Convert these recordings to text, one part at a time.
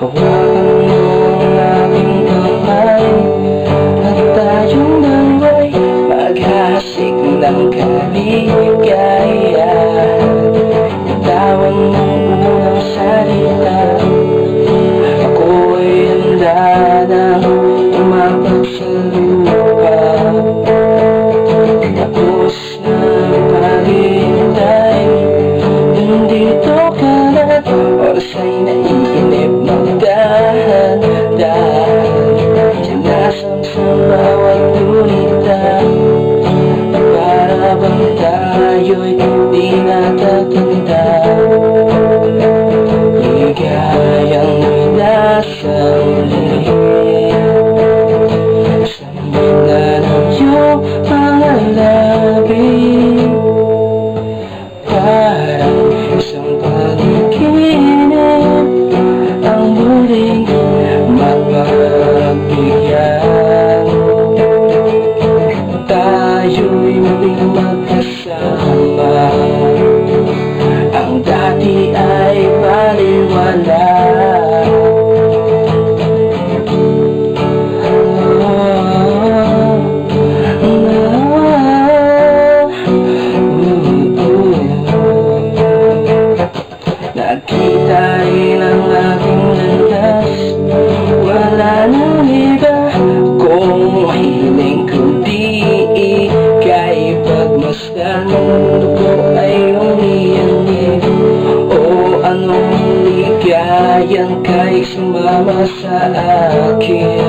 Hawakan mo ang aking kamay at tayong dalawa'y maghahasik ng kaligayahan. Bitawan mo unang salita, ako'y handa nang umabot sa lupa. Tapos na paghihintay, nandito ka na, oras ay naiinip, magdahan-dahan. Sinasam-sam bawat gunita, para bang tayo'y di natatanda. Ligayang nasa uli, sambit na ng iyong mga labi, parang isang panaginip ang muling mapagbigyan. Tayo'y muling magkasama, ang dati ay baliwala. Nakita rin ang aking landas, wala nang iba kung hiling kundi ika'y pagmasdan. Mundo ko ay umiyanig, o anong ligayang ka'y sumama sa akin.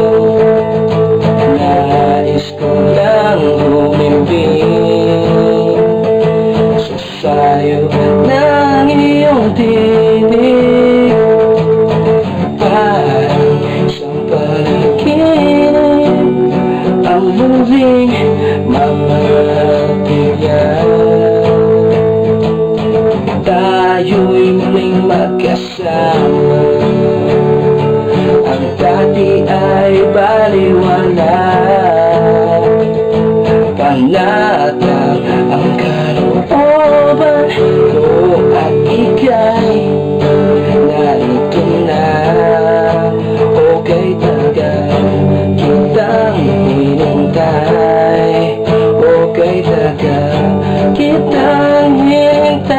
Nais ko lang humibig sa sayo ng iyong tinig, parang isang panaginip ang muling mapapigyan. Tayo'y muling magkasama, ang dati ay baliwala. Panatag ang kalooban ko at ika'y narito na. Okay tagal kitang hinintay, okay tagal kitang hinintay.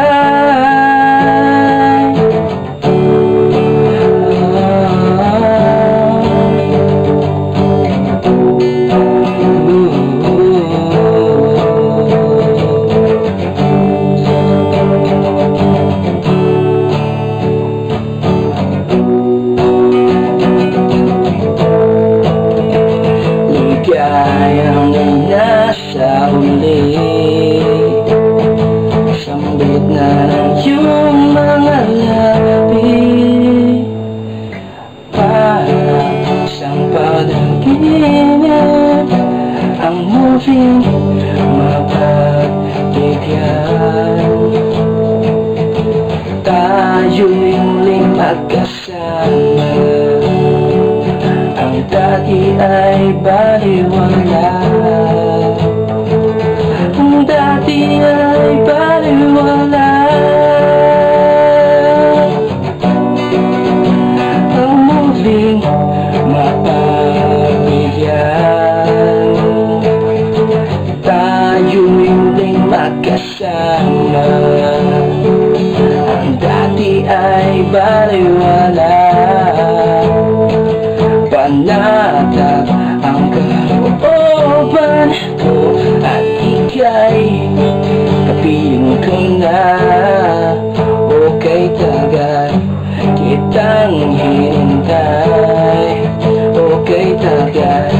Ligayang nasa uli, sambit na ng iyong mga labi, parang isang panaginip ang muling mapagbigyan. Tayo'y muling magkasama, ang dati ay baliwala. Ang dati ay baliwala. Ang muling mapagbigyan. Tayo'y muling magkasama, ang dati ay baliwala. Panatag ang kalooban ko at ika'y kapiling ko na. Okay tagal kitang hinintay, okay tagal